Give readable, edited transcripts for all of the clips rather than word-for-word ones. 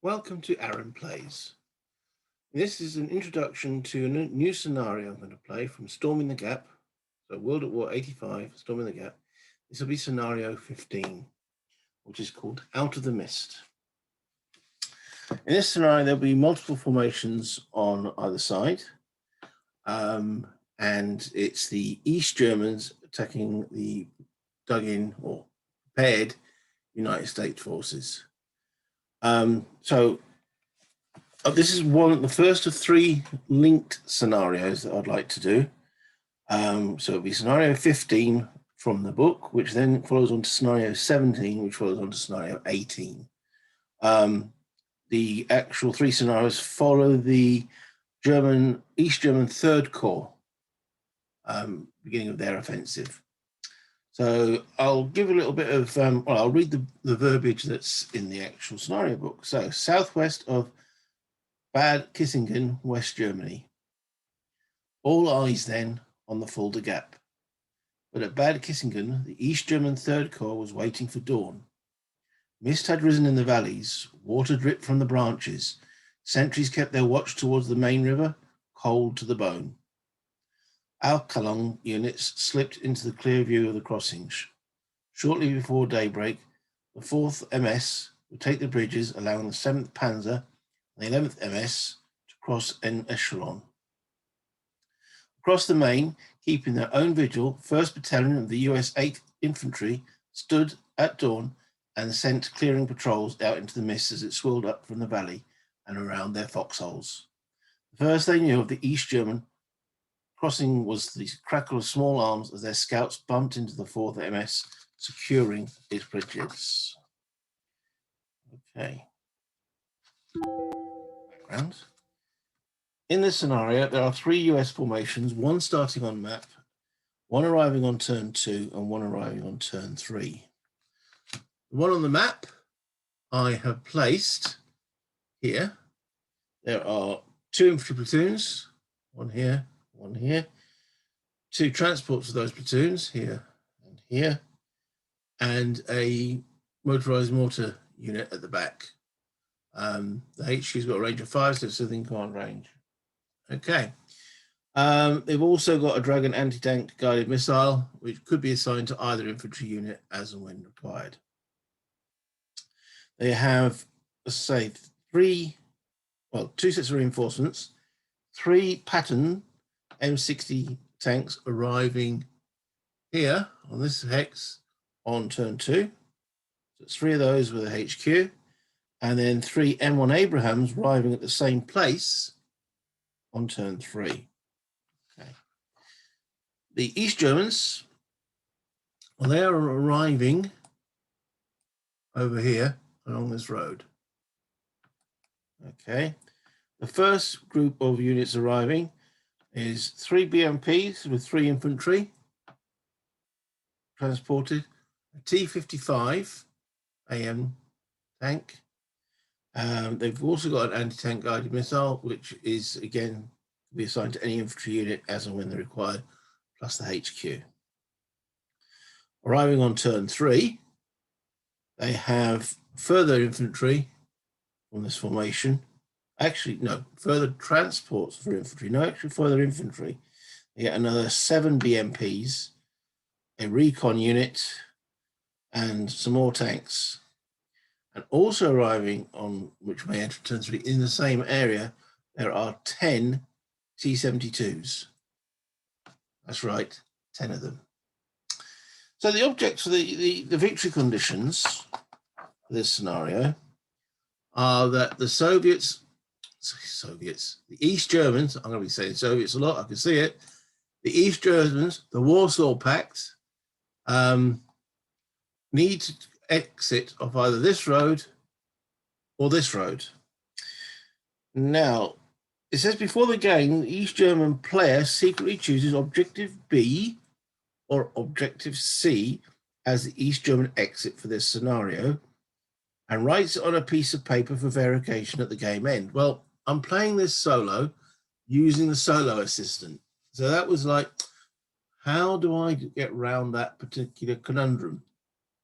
Welcome to Aaron Plays. This is an introduction to a new scenario I'm going to play from Storming the Gap. So World at War 85, Storming the Gap. This will be Scenario 15, which is called Out of the Mist. In this scenario, there'll be multiple formations on either side. And it's the East Germans attacking the dug-in or prepared United States forces. This is the first of three linked scenarios that I'd like to do. So it'll be Scenario 15 from the book, which then follows on to Scenario 17, which follows on to Scenario 18. The actual three scenarios follow the East German Third Corps, beginning of their offensive. So I'll give a little bit of, I'll read the verbiage that's in the actual scenario book. So southwest of Bad Kissingen, West Germany. All eyes then on the Fulda Gap. But at Bad Kissingen, the East German Third Corps was waiting for dawn. Mist had risen in the valleys, water dripped from the branches. Sentries kept their watch towards the main river, cold to the bone. Alkalong units slipped into the clear view of the crossings. Shortly before daybreak, the 4th MS would take the bridges, allowing the 7th Panzer and the 11th MS to cross en echelon. Across the Main, keeping their own vigil, 1st Battalion of the US 8th Infantry stood at dawn and sent clearing patrols out into the mist as it swirled up from the valley and around their foxholes. The first they knew of the East German crossing was the crackle of small arms as their scouts bumped into the 4th MS, securing its bridges. Okay. Background. In this scenario, there are 3 US formations, one starting on map, one arriving on turn 2, and one arriving on turn 3. The one on the map I have placed here. There are 2 infantry platoons, one here, 2 transports of those platoons, here and here, and a motorized mortar unit at the back. The HQ's got a range of 5, so it's within command range. Okay. They've also got a Dragon anti-tank guided missile, which could be assigned to either infantry unit as and when required. They have, let's say, 2 sets of reinforcements, 3 Patton M60 tanks arriving here on this hex on turn 2. So it's 3 of those with a HQ, and then 3 M1 Abrahams arriving at the same place on turn 3. Okay. The East Germans, well, they are arriving over here along this road. Okay. The first group of units arriving is 3 BMPs with 3 infantry transported, a T-55 AM tank. They've also got an anti-tank guided missile, which is, again, to be assigned to any infantry unit as and when they're required, plus the HQ. Arriving on turn 3, they have further infantry from this formation. Actually, no, further transports for infantry. No, actually further infantry. They get another 7 BMPs, a recon unit, and some more tanks. And also arriving on, which may enter turn 3, in the same area, there are 10 T-72s. That's right, 10 of them. So the objects for the victory conditions for this scenario are that the the East Germans, I'm going to be saying Soviets a lot, I can see it. The East Germans, the Warsaw Pact, need to exit off either this road or this road. Now, it says before the game, the East German player secretly chooses Objective B or Objective C as the East German exit for this scenario and writes it on a piece of paper for verification at the game end. Well, I'm playing this solo using the solo assistant. So that was like, how do I get around that particular conundrum?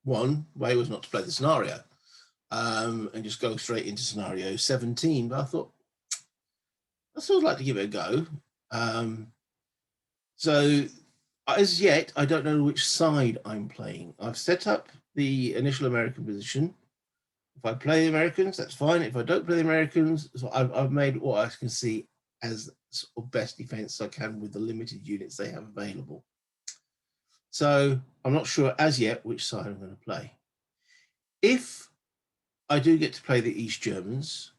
One way was not to play the scenario. and just go straight into scenario 17. But I thought, I still would like to give it a go. So as yet, I don't know which side I'm playing. I've set up the initial American position. If I play the Americans, that's fine. If I don't play the Americans, so I've made what I can see as sort of best defense I can with the limited units they have available. So I'm not sure as yet which side I'm going to play. If I do get to play the East Germans,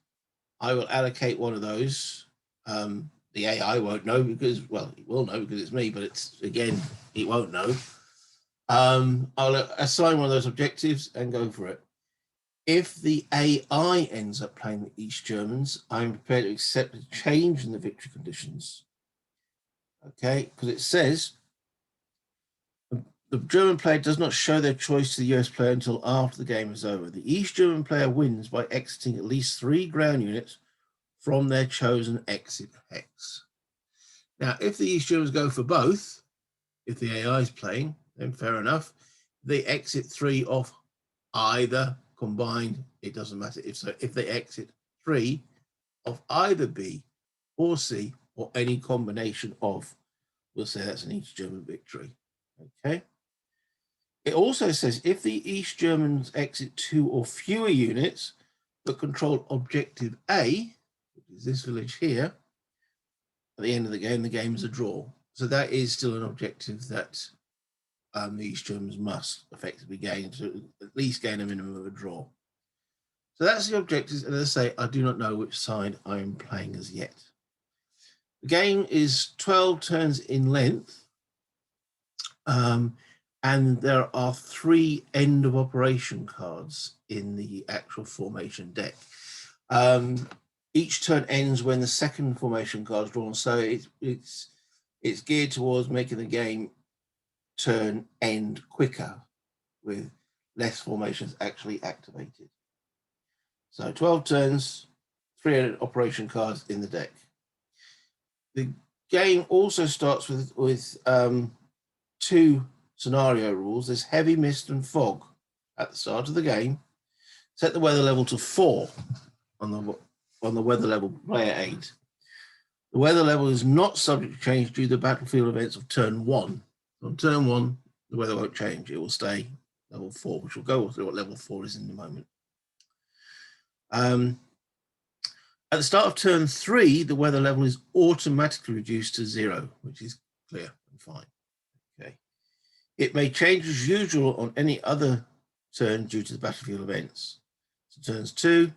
I will allocate one of those. The AI won't know because, well, it will know because it's me, but it's, again, it won't know. I'll assign one of those objectives and go for it. If the AI ends up playing the East Germans, I'm prepared to accept a change in the victory conditions. Okay, because it says the German player does not show their choice to the US player until after the game is over. The East German player wins by exiting at least 3 ground units from their chosen exit hex. Now, if the East Germans go for both, if the AI is playing, then fair enough. They exit 3 off either combined, it doesn't matter. If they exit 3 of either B or C or any combination of, we'll say that's an East German victory. Okay. It also says if the East Germans exit 2 or fewer units but control objective A, which is this village here, at the end of the game is a draw. So that is still an objective that the East Germans must effectively gain to at least gain a minimum of a draw. So that's the objectives. And as I say, I do not know which side I am playing as yet. The game is 12 turns in length. And there are 3 end of operation cards in the actual formation deck. Each turn ends when the second formation card is drawn. So it's geared towards making the game turn end quicker with less formations actually activated. So 12 turns, 3 operation cards in the deck. The game also starts with 2 scenario rules. There's heavy mist and fog at the start of the game. Set the weather level to 4 on the weather level player aid. The weather level is not subject to change due to the battlefield events of turn 1. On turn 1, the weather won't change. It will stay level 4, which we'll go through what level 4 is in a moment. At the start of turn 3, the weather level is automatically reduced to 0, which is clear and fine. Okay. It may change as usual on any other turn due to the battlefield events. So turns 2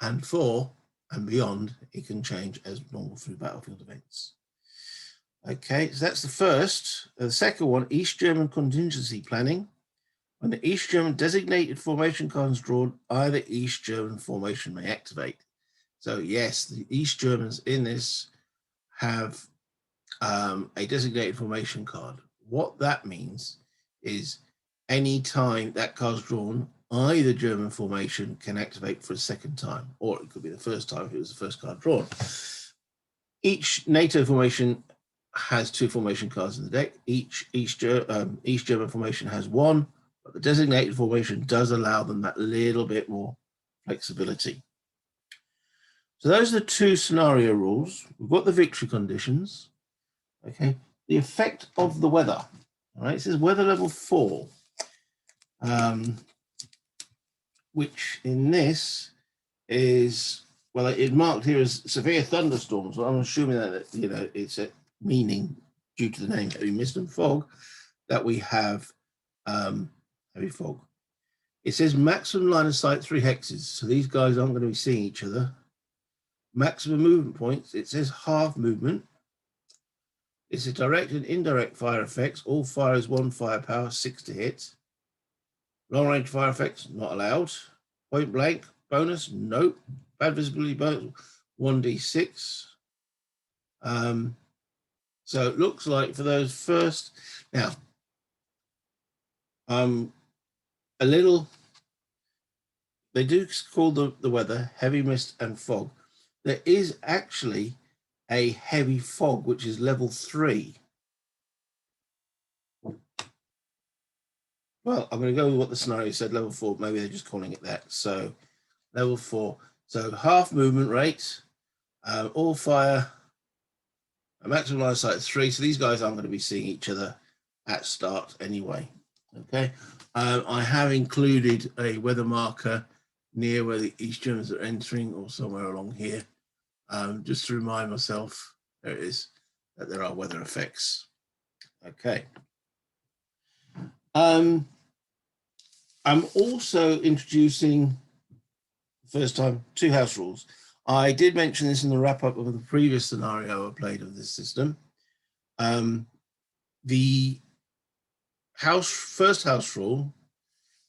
and 4 and beyond, it can change as normal through battlefield events. Okay, so that's the first. The second one, East German contingency planning. When the East German designated formation card is drawn, either East German formation may activate. So yes, the East Germans in this have a designated formation card. What that means is any time that card's drawn, either German formation can activate for a second time, or it could be the first time if it was the first card drawn. Each NATO formation has 2 formation cards in the deck. Each East German formation has 1, but the designated formation does allow them that little bit more flexibility. So those are the 2 scenario rules. We've got the victory conditions. Okay, the effect of the weather. All right, it says weather level 4, which in this is, well, it's marked here as severe thunderstorms. So I'm assuming that, you know, it's a meaning due to the name heavy mist and fog that we have heavy fog. It says maximum line of sight 3 hexes. So these guys aren't going to be seeing each other. Maximum movement points. It says half movement. It's a direct and indirect fire effects. All fire is 1 firepower, 6 to hit. Long range fire effects, not allowed. Point blank, bonus, nope. Bad visibility bonus, 1d6. So it looks like for those first, now, a little, they do call the weather heavy mist and fog. There is actually a heavy fog, which is level 3. Well, I'm going to go with what the scenario said, level 4. Maybe they're just calling it that. So level 4. So half movement rate, all fire, a maximum line of sight 3. So these guys aren't going to be seeing each other at start anyway. Okay, I have included a weather marker near where the East Germans are entering, or somewhere along here, just to remind myself, there it is, that there are weather effects. Okay. I'm also introducing, first time, 2 house rules. I did mention this in the wrap-up of the previous scenario I played of this system. The first house rule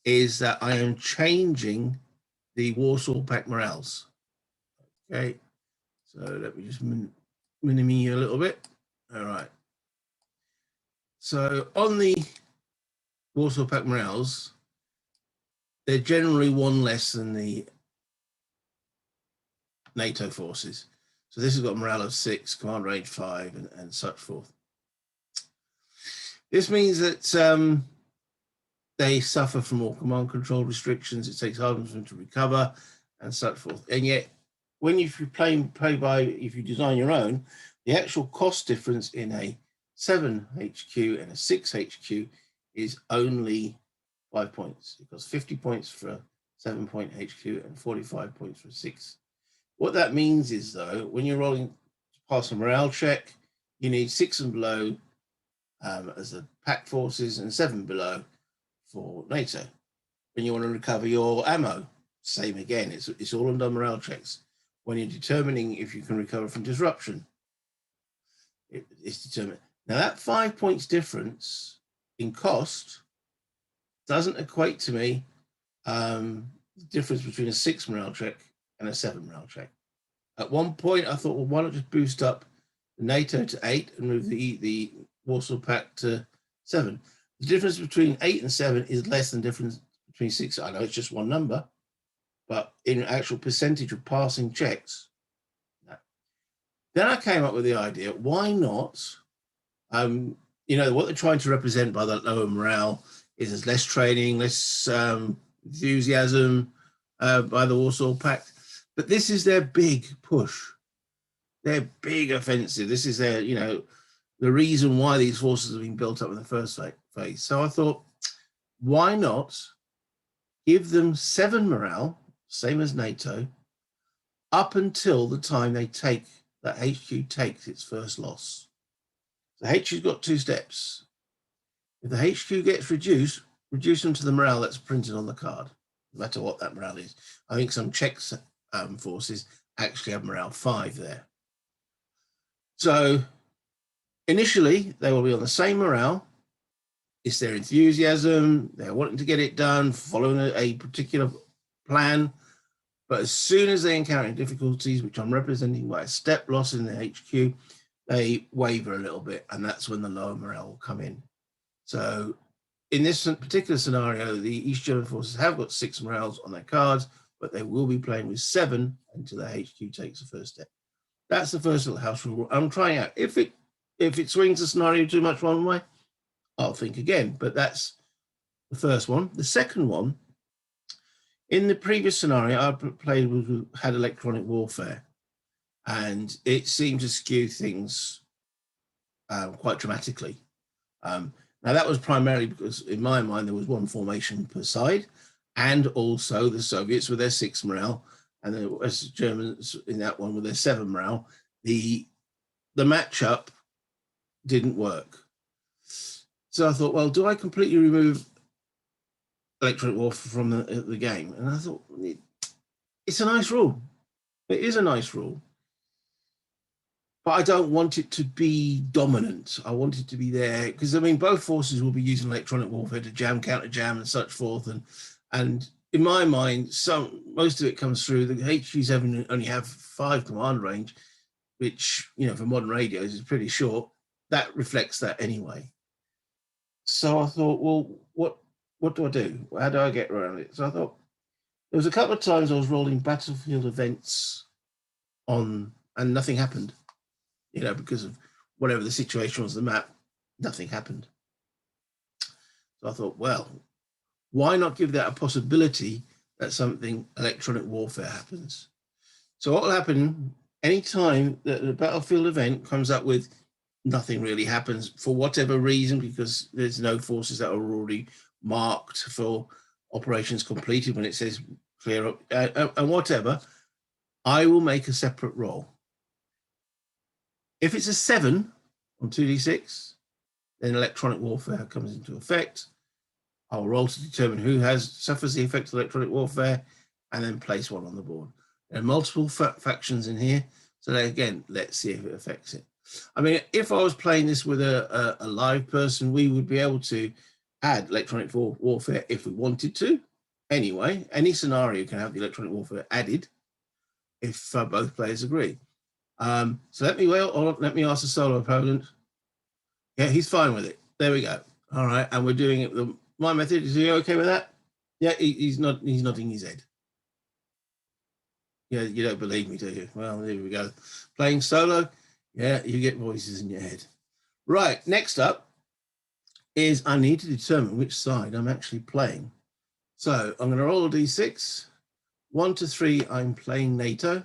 is that I am changing the Warsaw Pact morales. Okay, so let me just mini-me a little bit. All right. So on the Warsaw Pact morales, they're generally 1 less than the NATO forces. So this has got a morale of 6, command range 5, and such forth. This means that they suffer from more command control restrictions. It takes harder for them to recover and such forth. And yet, when if you if you design your own, the actual cost difference in a 7 HQ and a 6 HQ is only 5 points. It costs 50 points for a 7-point HQ and 45 points for a 6. What that means is, though, when you're rolling to pass a morale check, you need 6 and below as the pact forces and 7 below for NATO. When you want to recover your ammo, same again. It's all under morale checks. When you're determining if you can recover from disruption, it's determined. Now that 5 points difference in cost doesn't equate to me the difference between a 6 morale check and a 7 morale check. At one point, I thought, well, why not just boost up NATO to 8 and move the Warsaw Pact to 7? The difference between 8 and 7 is less than the difference between 6. I know it's just one number, but in actual percentage of passing checks. No. Then I came up with the idea, why not, you know, what they're trying to represent by that lower morale is there's less training, less enthusiasm by the Warsaw Pact. But this is their big push, their big offensive. This is their, you know, the reason why these forces have been built up in the first phase. So I thought, why not give them 7 morale, same as NATO, up until the time they take, that HQ takes its first loss. The HQ's got 2 steps. If the HQ gets reduced, reduce them to the morale that's printed on the card, no matter what that morale is. I think some Czech forces actually have morale 5 there. So initially, they will be on the same morale. It's their enthusiasm, they're wanting to get it done, following a particular plan. But as soon as they encounter difficulties, which I'm representing by a step loss in the HQ, they waver a little bit, and that's when the lower morale will come in. So in this particular scenario, the East German forces have got 6 morales on their cards, but they will be playing with 7 until the HQ takes the first step. That's the first little house rule I'm trying out. If it swings the scenario too much one way, I'll think again, but that's the first one. The second one, in the previous scenario I played had electronic warfare, and it seemed to skew things quite dramatically. Now that was primarily because in my mind there was 1 formation per side, and also the Soviets with their 6 morale and the West Germans in that one with their 7 morale. The matchup didn't work. So I thought, well, do I completely remove electronic warfare from the game? And I thought, it's a nice rule. It is a nice rule. But I don't want it to be dominant. I want it to be there because, I mean, both forces will be using electronic warfare to jam, counter jam, and such forth. And in my mind, most of it comes through. The HQ7 only have 5 command range, which, you know, for modern radios is pretty short. That reflects that anyway. So I thought, well, what do I do? How do I get around it? So I thought there was a couple of times I was rolling battlefield events on, and nothing happened. You know, because of whatever the situation was on the map, nothing happened. So I thought, well, why not give that a possibility that something electronic warfare happens. So what will happen anytime that the battlefield event comes up with nothing really happens for whatever reason, because there's no forces that are already marked for operations completed when it says clear up and whatever, I will make a separate roll. If it's a 7 on 2d6, then electronic warfare comes into effect. I'll roll to determine who suffers the effect of electronic warfare, and then place one on the board. There are multiple factions in here, so again, let's see if it affects it. I mean, if I was playing this with a live person, we would be able to add electronic warfare if we wanted to. Anyway, any scenario can have the electronic warfare added if both players agree. So let me ask the solo opponent. Yeah, he's fine with it. There we go. All right, and we're doing it my method. Is he okay with that? Yeah, he's nodding his head. Yeah, you don't believe me, do you? Well, there we go. Playing solo, yeah, you get voices in your head. Right, next up is I need to determine which side I'm actually playing. So I'm going to roll a d6. 1 to 3, I'm playing NATO.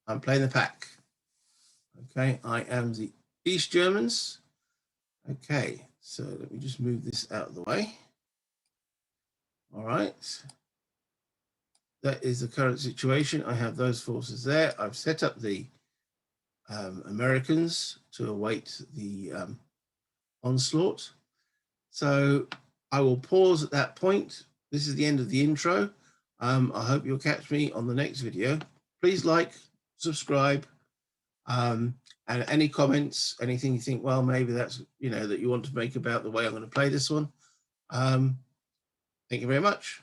I'm playing the pack. Okay, I am the East Germans. Okay, so let me just move this out of the way. All right. That is the current situation. I have those forces there. I've set up the Americans to await the onslaught. So I will pause at that point. This is the end of the intro. I hope you'll catch me on the next video. Please like, subscribe, and any comments, anything you think, well, maybe that's, that you want to make about the way I'm going to play this one. Thank you very much.